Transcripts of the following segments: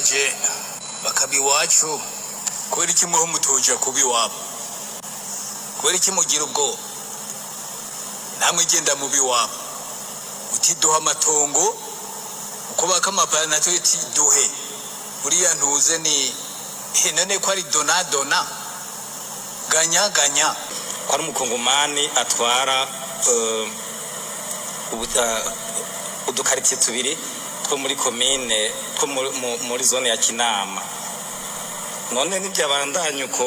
baraje bakaba iwacu kubera iki muho mutoja kuba iwabo, kubera iki mugira ubwoba, namwe igenda mubi iwabo utiduha amatongo uko baka amapana tuti duhe uriya ntuze ni none ko ari dona ganya ko ari umukongomani atwara udukaritsiye tubiri two muri komine two muri zone ya Kinama. None n'ibyabandanye uko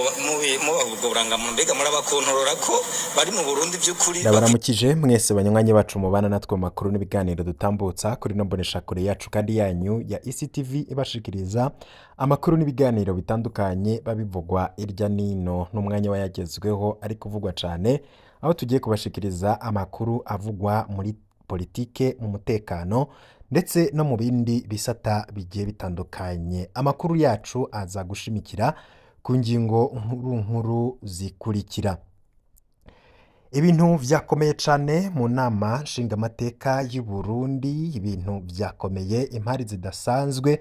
ubwo burangamuntu mbega murabakontorora ko bari mu Burundi by'ukuri. Ndabaramukije mwese banywanyi bacu mubana natwe makuru n'ibiganiro dutambutsa kuri nombonesha kure yacu kandi yanyu ya ECTV ibashikiriza amakuru n'ibiganiro bitandukanye babivugwa irya nino n'umwanya wayagezweho ari kuvugwa cyane, aho tugiye kubashikiriza amakuru avugwa muri politike, mu mutekano ndetse no mu bindi bisata bigiye bitandukanye. Amakuru yacu aza gushimikira ku ngingo nkuru zikurikira. Ibintu vyakomeye cyane mu nama nshingamateka y'u Burundi, ibintu vyakomeye, impari zidasanzwe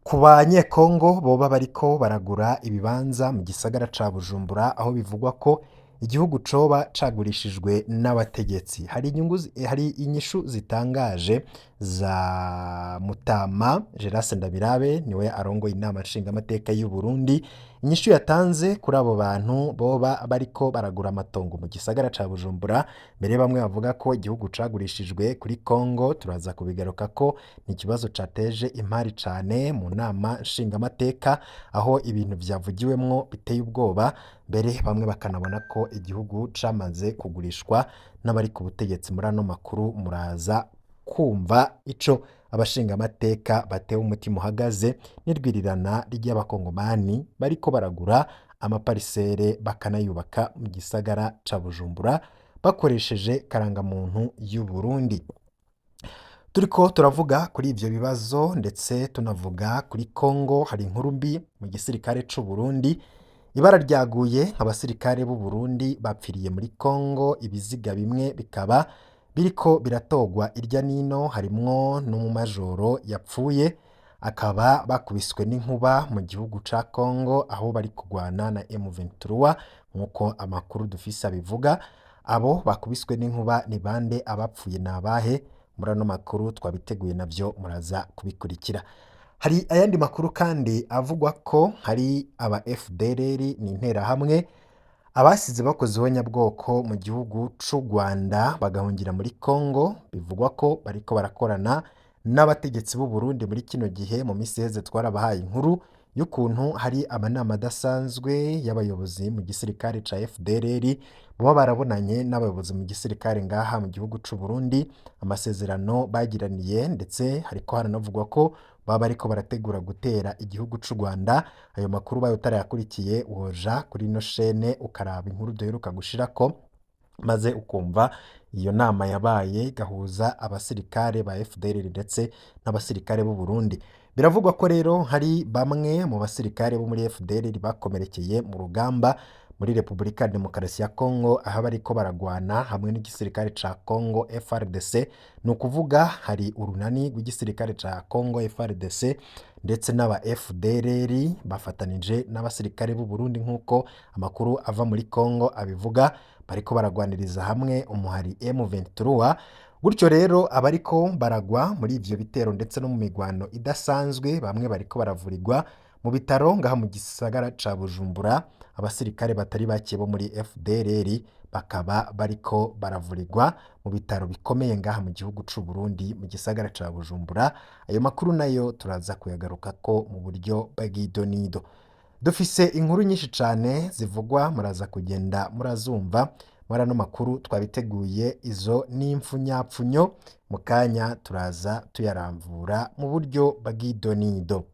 ku banyekongo boba bariko baragura ibibanza mu gisagara ca Bujumbura, aho bivugwa ko igihugu coba cagurishijwe n'abategetsi. Hari inyishu zitangaje za Mutama Gerase Ndabirabe, niwe arongoye inama nshingamateka y'u Burundi. Inyishu yatanze kuri abo bantu boba bariko baragura amatongo mu gisagara ca Bujumbura, mbere bamwe bavuga ko igihugu cagurishijwe kuri Kongo. Turaza kubigaruka ko ni ikibazo cateje impari cane mu nama nshingamateka, aho ibintu vyavugiwemwo biteye ubwoba, mbere bamwe bakanabona ko igihugu camaze kugurishwa n'abari ku butegetsi. Muri ano makuru muraza kumva ico abashingamateka batewe umutima uhagaze n'irwirirana ry'abakongomani bariko baragura amaparisere bakanayubaka mu gisagara ca Bujumbura bakoresheje karangamuntu y'u Burundi. Turiko turavuga kuri ivyo bibazo ndetse tunavuga kuri Kongo. Hari inkuru mbi mu gisirikare c'u Burundi, ibara ryaguye, abasirikare b'u Burundi bapfiriye muri Kongo, ibiziga bimwe bikaba biriko biratogwa irya nino, harimwo n'umumajoro yapfuye, akaba bakubiswe n'inkuba mu gihugu ca Kongo aho bari kugwana na M23 nkuko amakuru dufise abivuga. Abo bakubiswe n'inkuba ni bande? Abapfuye nabahe? Muri ano makuru twabiteguye navyo muraza kubikurikira. Hari ayandi makuru kandi avugwa ko hari aba FDLR ni interahamwe abasize bakozeho nyabwoko mu gihugu c'u Rwanda bagahungira muri Kongo. Bivugwa ko bariko barakorana n'abategetsi b'u Burundi muri kino gihe. Mu misi heze twarabahaye inkuru y'ukuntu hari amanama adasanzwe y'abayobozi mu gisirikare ca FDLR baba barabonanye n'abayobozi mu gisirikare ngaha mu gihugu c'u Burundi, amasezerano bagiraniye, ndetse hariko haranavugwa ko baba bariko barategura gutera igihugu c'u Rwanda. Ayo makuru bayo utarayakurikiye woja kuri no shene ukaraba inkuru duheruka gushirako, maze ukumva iyo nama yabaye gahuza abasirikare ba FDLR ndetse n'abasirikare b'u Burundi. Biravugwa ko rero hari bamwe mu basirikare bo muri FDLR bakomerekeye mu rugamba muri Republika Demokarasi ya Kongo, aho bariko baragwana hamwe n'igisirikare ca Kongo FARDC. Ni ukuvuga hari urunani rw'igisirikare ca Kongo FARDC ndetse n'aba FDLR bafatanije n'abasirikare b'u Burundi nk'uko amakuru ava muri Kongo abivuga, bariko baragwaniriza hamwe umuhari M23. Gutyo rero abariko baragwa muri ivyo bitero ndetse no mu migwano idasanzwe, bamwe bariko baravurirwa mu bitaro ngaha mu gisagara ca Bujumbura. Abasirikare batari bake bo muri FDLR bakaba bariko baravurirwa mu bitaro bikomeye ngaha mu gihugu c'u Burundi mu gisagara ca Bujumbura. Ayo makuru nayo turaza kuyagaruka ko mu buryo bw'idonido. Dufise inkuru nyinshi cane zivugwa, muraza kugenda murazumva muri ano makuru twabiteguye. Izo ni impfunyapfunyo, mu kanya turaza tuyaramvura mu buryo bw'idonido.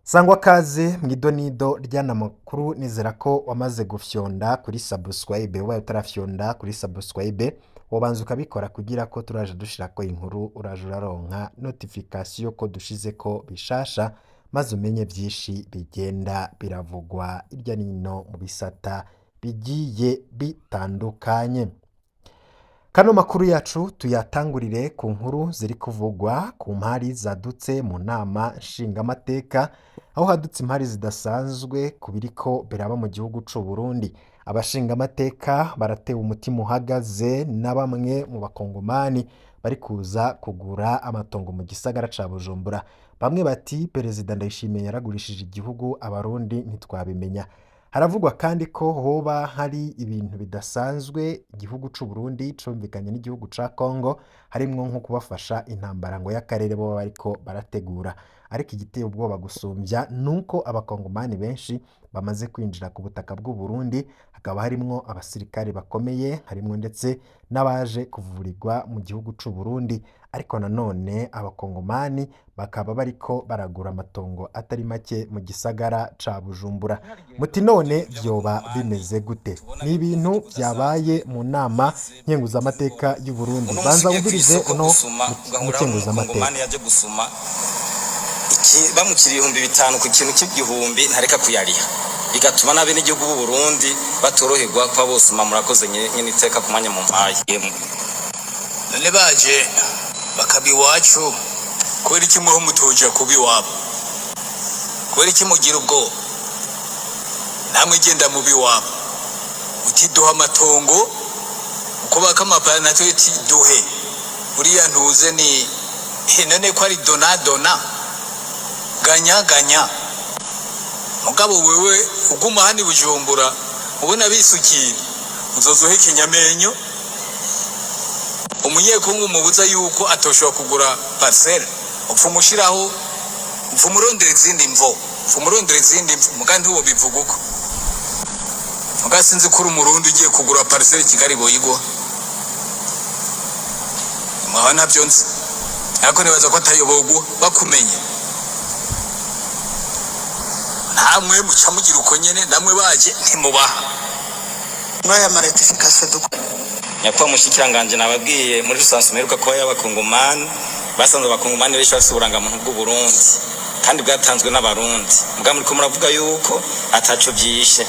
Sangwa kaze mw'idonido ry'ana makuru, nizera ko wamaze gufyonda kuri subscribe. Ubaye utarafyonda kuri subscribe wobanza ukabikora kugira ko turaje dushirako inkuru uraje uraronka notification ko dushizeko bishasha, maze umenye vyinshi bigenda biravugwa irya nino mu bisata bigiye bitandukanye. Kano makuru yacu tuyatangurire ku nkuru ziri kuvugwa ku mpari zadutse mu nama nshingamateka, aho hadutse impari zidasanzwe ku biriko biraba mu gihugu c'u Burundi. Abashingamateka baratewe umutima uhagaze na bamwe mu bakongomani bari kuza kugura amatongo mu gisagara ca Bujumbura. Bamwe bati Perezida Ndayishimiye yaragurishije igihugu, abarundi ntitwabimenya. Haravugwa kandi ko hoba hari ibintu bidasanzwe igihugu c'u Burundi cumvikanye n'igihugu ca Congo, harimwo nko kubafasha intambara ngo y'akarere boba bariko barategura. Ariko igiteye ubwoba gusumvya nuko abakongomani benshi bamaze kwinjira ku butaka bw'u Burundi, hakaba harimwo abasirikare bakomeye, harimwo ndetse n'abaje kuvurirwa mu gihugu c'u Burundi. Ariko nanone abakongomani bakaba bariko baragura amatongo atari make mu gisagara ca Bujumbura. Muti none vyoba bimeze gute? Ni ibintu vyabaye mu nama nkenguzamateka y'u Burundi. Banza wumvirize uno mukenguzamateka. Yaje gusuma bamukira 5,000 ku kintu cy'igihumbi ntareka kuyariha, bigatuma n'abene igihugu b'u Burundi batoroherwa kwa bosuma. Murakoze nyine iteka ku mwanya mu mpaye. None baje bakaba iwacu kubera iki muho mutoja kuba iwabo? Kubera iki mugira ubwoba? Namwe genda mubi iwabo uti duha amatongo uko baka amaparanato iti duhe buriya ntuze ni none ko ari dona ganya mugabo wewe uguma hani Bujumbura ubona bisukira uzozuhe ikinyamenyo. Umunyekongo mubuza yuko atoshobora kugura parcelle, upfumushiraho upfumurondera izindi mvo mugandi uwo bivuga uko mugasinze kuri umurundi ugiye kugura parcelle Kigali boyigwa mwana byonse ariko nibaza ko atayobogwa bakumenye. Namwe muca mugira uko nyene, namwe baje ntimubaha Mwaya maratification Nyakwa mushikiranganje nababwiye muri rusanzwe meruka ko y'abakongomani basanzwe abakongomani benshi basuburanga mu bw'u Burundi kandi bwatanzwe n'abarundi. Muga muri ko muravuga yuko ataco byishe.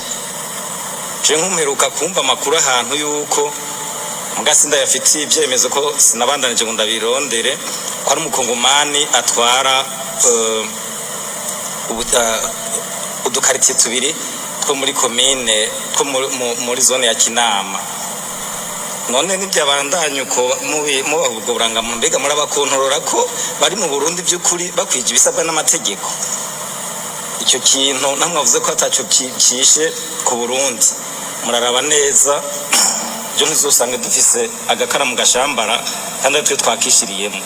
Je nkumeruka kumva amakuru ahantu yuko mugasinda yafitiye ibyemezo ko sinabandanije ngo ndabirondere ko ari umukongomani atwara udukaritiye tubiri two muri komine two muri zone ya Kinama. None n'ibyabandanye uko mubahubwo burangamuntu mbega murabakontorora ko bari mu Burundi by'ukuri bakwije ibisabwa n'amategeko. Icyo kintu namwe avuze ko ataco kishe ku Burundi muraraba neza byo ntizosanga dufise agakara mu gashambara kandi twe twakishiriyemo.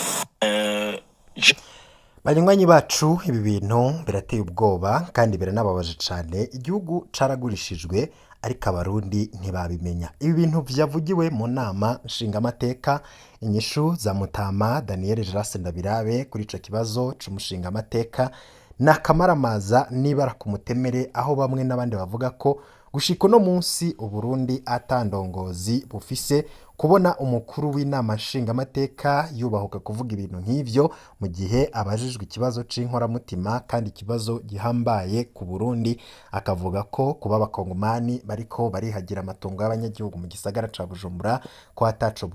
Banywanyi bacu, ibi bintu birateye ubwoba kandi biranababaje cyane. Igihugu caragurishijwe ariko abarundi ntibabimenya. Ibi bintu vyavugiwe mu nama nshingamateka, inyishu za Mutama Daniel Gerase Ndabirabe kuri ico kibazo c'umushingamateka nakamaramaza nibara ku mutemere, aho bamwe n'abandi bavuga ko gushika no munsi Uburundi atandongozi bufise kubona umukuru w'inama nshingamateka yubahuka kuvuga ibintu nk'ivyo mu gihe abajijwe ikibazo c'inkoramutima kandi ikibazo gihambaye ku Burundi, akavuga ko kuba abakongomani bariko barihagira amatongo y'abanyagihugu mu gisagara ca Bujumbura ko ataco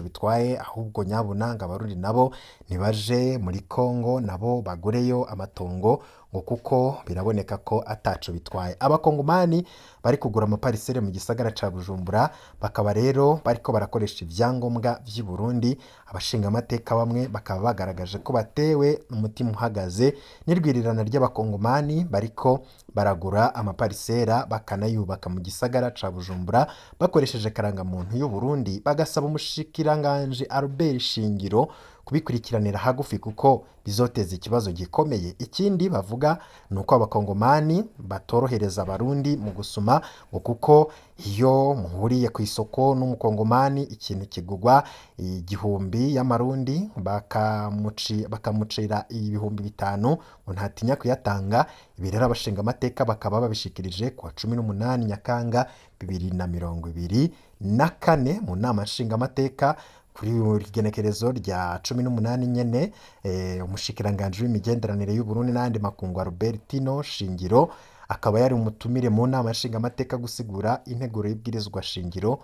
bitwaye, ahubwo nyabunanga abarundi nabo nibaje muri Kongo nabo bagureyo amatongo ngo kuko biraboneka ko ataco bitwaye. Abakongomani bari kugura amaparisere mu gisagara ca Bujumbura bakaba rero bariko barakoresha ivyangombwa vy'i Burundi. Abashingamateka bamwe bakaba bagaragaje ko batewe umutima uhagaze n'irwirirana ry'abakongomani bariko baragura amaparisera bakanayubaka mu gisagara ca Bujumbura bakoresheje karangamuntu y'u Burundi. Bagasaba umushikiranganje Albert Shingiro kubikurikiranira hagufi kuko bizoteza ikibazo gikomeye. Ikindi bavuga nuko abakongomani batorohereza abarundi mu gusuma ngo kuko iyo muhuriye ku isoko n'umukongomani ikintu kigugwa 1,000 y'amarundi bakamucira 5,000 ngo ntatinya kuyatanga. Ibi rero abashingamateka bakaba babishikirije ku 18 Nyakanga 2024 mu nama nshingamateka kuri igenekerezo rya 18 nyene. Umushikiranganje w'imigenderanire y'u Burundi n'andi makungu Albertino Shingiro akaba yari umutumire mu nama nshingamateka gusigura integuro y'ibwirizwa shingiro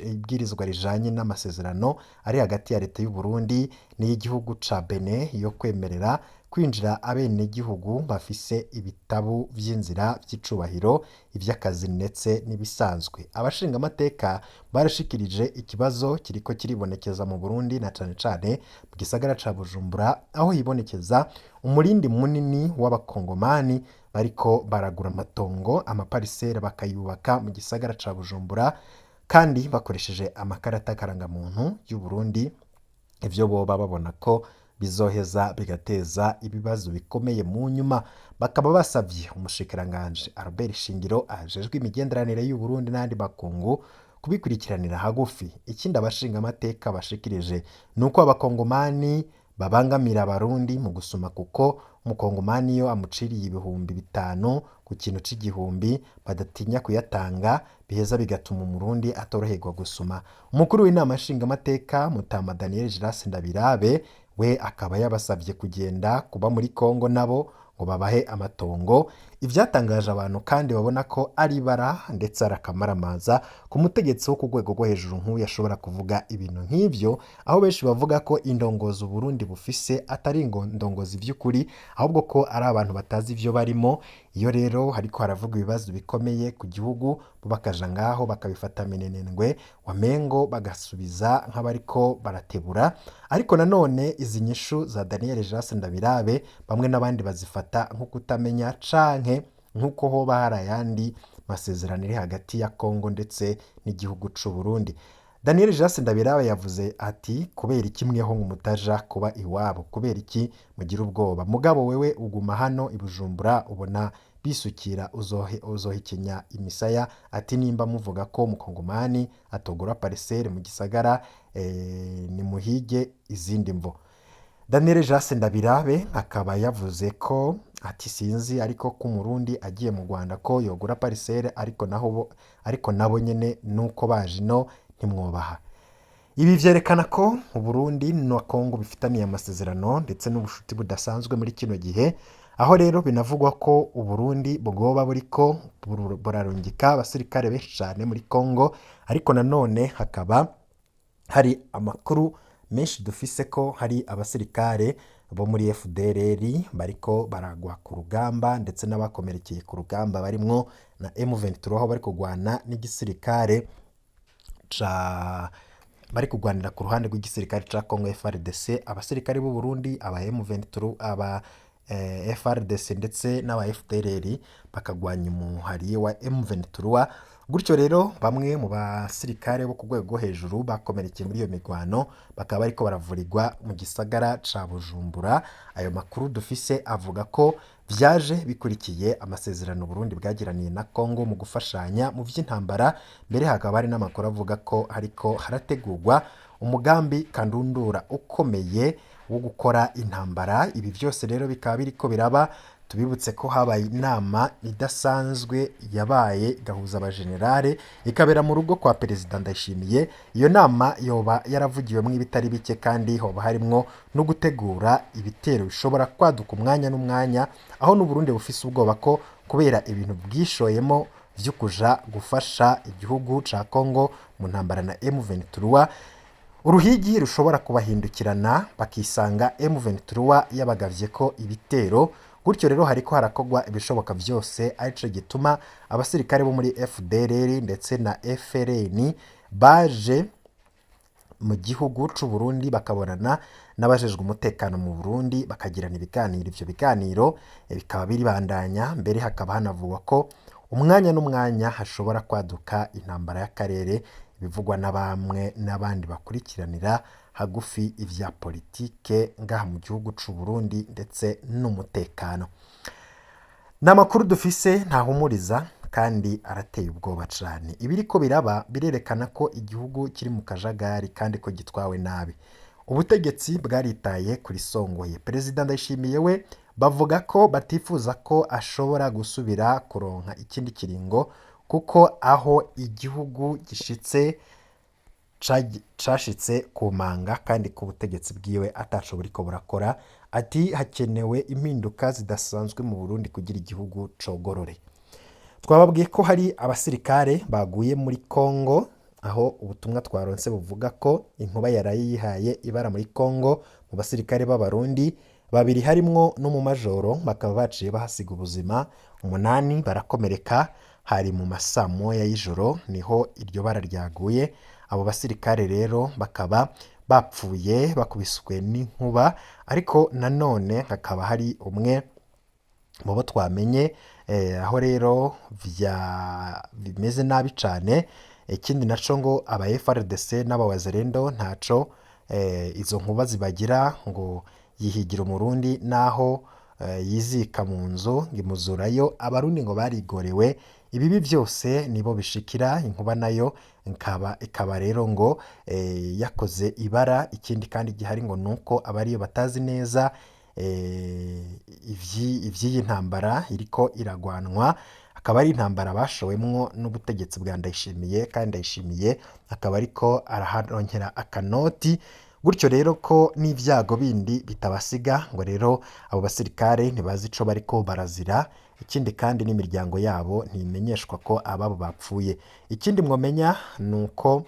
ibwirizwa rijanye n'amasezerano ari hagati ya leta y'u Burundi n'iy'igihugu ca Benin yo kwemerera kwinjira abenegihugu bafise ibitabu vy'inzira vy'icubahiro, ivy'akazi ndetse n'ibisanzwe. Abashingamateka barashikirije ikibazo kiriko kiribonekeza mu Burundi na cane cane mu gisagara ca Bujumbura, aho hibonekeza umurindi munini w'abakongomani bariko baragura amatongo, amaparisera bakayubaka mu gisagara ca Bujumbura kandi bakoresheje amakarata karangamuntu y'u Burundi, ivyo boba babona ko bizoheza bigateza ibibazo bikomeye mu nyuma. Bakaba basavye umushikiranganji Albert Shingiro ajejwe imigenderanire y'u Burundi n'andi makungu kubikurikiranira hagufi. Ikindi abashingamateka bashikirije nuko abakongomani babangamira abarundi mu gusuma, kuko umukongomani iyo amuciriye ibihumbi 5 ku kintu c'igihumbi badatinya kuyatanga, biheza bigatuma umurundi atoroherwa gusuma. Umukuru w'inama nshingamateka Mutama Daniel Giras Ndabirabe we akaba yabasavye kugenda kuba muri Kongo nabo ngo babahe amatongo. Ivyatangaje abantu kandi babona ko ari bara ndetse arakamaramaza ku mutegetsi wo ku rwego rwo hejuru nk'uyu ashobora kuvuga ibintu nk'ivyo, aho benshi bavuga ko indongozi Burundi bufise atari indongozi vy'ukuri, ahubwo ko ari abantu batazi ivyo barimo. Iyo rero hariko haravuga ibibazo bikomeye ku gihugu, bo bakaja ngaho bakabifata minenengwe, wamengo bagasubiza nk'abariko baratebura. Ariko nanone izi nyishu za Daniel Giras Ndabirabe bamwe n'abandi bazifata nko kutamenya canke nk'uko hoba hari ayandi masezerano iri hagati ya Kongo ndetse n'igihugu c'u Burundi. Daniel Giras Ndabirabe yavuze ati kubera iki mweho mutaja kuba iwabo, kubera iki mugira ubwoba, mugabo wewe uguma hano i Bujumbura ubona bisukira uzohekenya imisaya. Ati nimba muvuga ko umukongomani atogura parisere mu gisagara ni muhige izindi mvo. Daniel Giras Ndabirabe akaba yavuze ko ati sinzi ariko ko umurundi agiye mu Rwanda ko yogura parisere, ariko nabo nyene nuko baje no ntimwobaha. Ibi vyerekana ko Uburundi na Kongo bifitaniye amasezerano ndetse n'ubushuti budasanzwe muri kino gihe, aho rero binavugwa ko Uburundi bwoba buriko burarungika abasirikare benshi cyane muri Kongo. Ariko nanone hakaba hari amakuru menshi dufise ko hari abasirikare bo muri FDLR bariko baragwa ku rugamba ndetse n'abakomerekeye ku rugamba barimwo na M23, aho bari kugwana n'igisirikare bari kugwanira ku ruhande rw'igisirikare ca Congo FARDC. Abasirikare b'u Burundi, aba M23, aba FARDC ndetse n'aba FDLR bakagwanya umuhari wa M23. Gutyo rero bamwe mu basirikare bo ku rwego rwo hejuru bakomerekeye muri iyo migwano bakaba bariko baravurirwa mu gisagara ca Bujumbura. Ayo makuru dufise avuga ko vyaje bikurikiye amasezerano Burundi bwagiraniye na Kongo mu gufashanya mu vy'intambara. Mbere hakaba hari n'amakuru avuga ko hariko harategurwa umugambi kandundura ukomeye wo gukora intambara. Ibi vyose rero bikaba biriko biraba. Tubibutse ko habaye inama idasanzwe yabaye gahuza abajenerale ikabera mu rugo kwa Perezida Ndayishimiye. Iyo nama yoba yaravugiwemwo ibitari bike kandi hoba harimwo no gutegura ibitero bishobora kwaduka umwanya n'umwanya, aho n'Uburundi bufise ubwoba ko kubera ibintu bwishoyemo vyo kuja gufasha igihugu ca Kongo mu ntambara na M23, uruhigi rushobora kubahindukirana bakisanga M23 yabagavye ko ibitero. Gutyo rero hariko harakogwa ibishoboka vyose, arico gituma abasirikare bo muri FDLR ndetse na FRN baje mu gihugu c'u Burundi bakabonana n'abajejwe umutekano mu Burundi bakagirana ibiganiro. Ivyo biganiro bikaba biribandanya, mbere hakaba hanavugwa ko umwanya n'umwanya hashobora kwaduka intambara y'akarere, bivugwa na bamwe n'abandi bakurikiranira hagufi ivya politike ngaha mu gihugu c'u Burundi ndetse n'umutekano. N'amakuru dufise ntahumuriza kandi arateye ubwoba cane. Ibiriko biraba birerekana ko igihugu kiri mu kajagari kandi ko gitwawe nabi. Ubutegetsi bwaritaye kuri songoye. Perezida Ndayishimiye we bavuga ko batifuza ko ashobora gusubira kuronka ikindi kiringo, kuko aho igihugu gishitse cashitse ku manga kandi ku butegetsi bwiwe ataco buriko burakora. Ati hakenewe impinduka zidasanzwe mu Burundi kugira igihugu cogorore. twababwiye ko hari abasirikare baguye muri Kongo, aho ubutumwa twaronse buvuga ko inkuba yaraye yihaye ibara muri Kongo mu basirikare b'abarundi babiri harimwo n'umumajoro, bakaba baciye bahasiga ubuzima, 8 barakomereka. Hari mu masaa moya y'ijoro niho iryo bara ryaguye. Abo basirikare rero bakaba bapfuye bakubiswe n'inkuba, ariko nanone hakaba hari umwe mu bo twamenye aho rero bimeze nabi cyane. Ikindi naco ngo aba FRDC n'abawazerendo ntaco izo nkuba zibagira, ngo yihigira umurundi naho yizika mu nzu ngimuzurayo. Abarundi ngo barigorewe, ibibi byose nibo bishikira, inkuba nayo ikaba rero ngo yakoze ibara. Ikindi kandi gihari ngo nuko abariyo batazi neza ivy'iyi ntambara iriko iragwanwa, akaba ari intambara bashowemwo n'ubutegetsi bwa Ndayishimiye, kandi Ndayishimiye akaba ariko araharonkera akanoti, gutyo rero ko n'ivyago bindi bitabasiga. ngo rero abo basirikare ntibazi ico bariko barazira. Ikindi kandi n'imiryango yabo ntimenyeshwa ko ababo bapfuye. Ikindi mwomenya nuko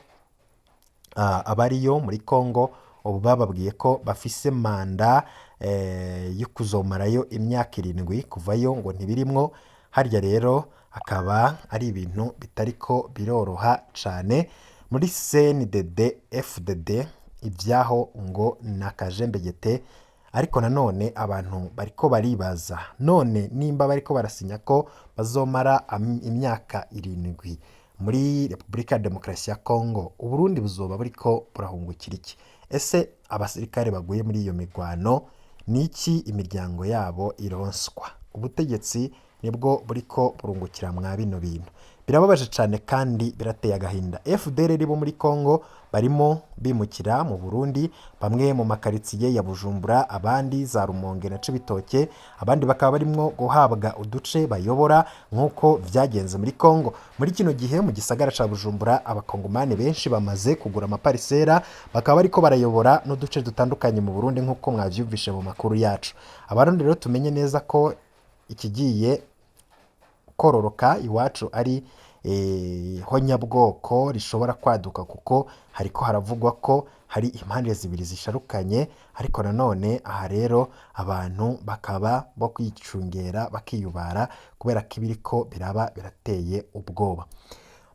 abariyo muri Kongo ubu bababwiye ko bafise manda yo kuzomarayo imyaka 7 kuvayo, ngo ntibirimwo. Harya rero akaba ari ibintu bitariko biroroha cane muri CNDD FDD, ibyaho ngo nakajembegete. Ariko nanone abantu bariko baribaza, none nimba bariko barasinya ko bazomara imyaka 7 muri Repubulika ya Demokarasi ya Kongo, Uburundi buzoba buriko burahungukira iki? Ese abasirikare baguye muri iyo migwano niki imiryango yabo ironswa? Ubutegetsi nibwo buriko burungukira mwa bino bintu. Birababaje cyane kandi birateye agahinda. FDLR bo muri Kongo barimo bimukira mu Burundi, bamwe mu makaritsiye ya Bujumbura, abandi za Rumonge na Cibitoke, abandi bakaba barimo guhabwa uduce bayobora nk'uko vyagenze muri Kongo. Muri kino gihe mu gisagara ca Bujumbura abakongomani benshi bamaze kugura amaparisera, bakaba bariko barayobora n'uduce dutandukanye mu Burundi nk'uko mwavyumvishe mu makuru yacu. Abarundi rero tumenye neza ko ikigiye kororoka iwacu ari honyabwoko rishobora kwaduka, kuko hariko haravugwa ko hari impande zibiri zisharukanye. Ariko nanone aha rero abantu bakaba bo kwicungera bakiyubara, kubera ko ibiriko biraba birateye ubwoba.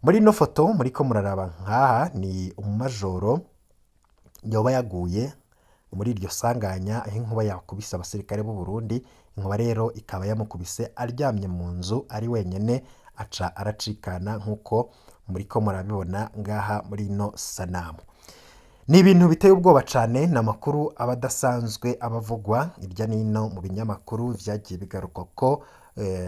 Muri no foto muriko muraraba nkaha ni umumajoro yoba yaguye muri iryo sanganya, aho inkuba yakubise abasirikare b'u Burundi. Inkuba rero ikaba yamukubise aryamye mu nzu ari wenyene, aca aracikana nk'uko muriko murabibona ngaha muri no sanamu. Ni ibintu biteye ubwoba cane, n'amakuru abadasanzwe abavugwa irya nino mu binyamakuru vyagiye bigaruka ko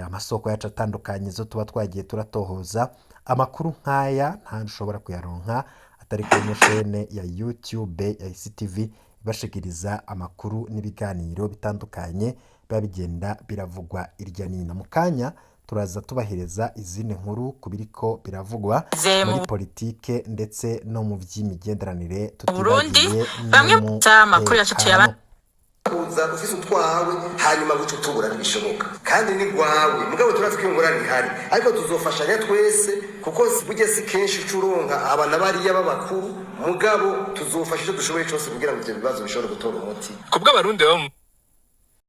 amasoko yacu atandukanye zo tuba twagiye turatohoza. Amakuru nk'aya ntushobora kuyaronka atari kuri chaîne ya YouTube ya ICTV bashikiriza amakuru n'ibiganiro bitandukanye biba bigenda biravugwa irya nino. Mu kanya turaza tubahereza izindi nkuru kubiriko biravugwa muri politike ndetse no mu vy'imigenderanire tutibagiye bamwe mu makuru yacu tuyaba kuza ufise utwawe hanyuma guca utubura ntibishoboka, kandi ni rwawe mugabo turazi ko ingorane ihari, ariko tuzofashanya twese, kuko burya si kenshi ucuronka abana bariya b'abakuru, mugabo tuzofasha icyo dushoboye cyose kugira ngo ivyo bibazo bishobore gutora umuti. kubw'abarundi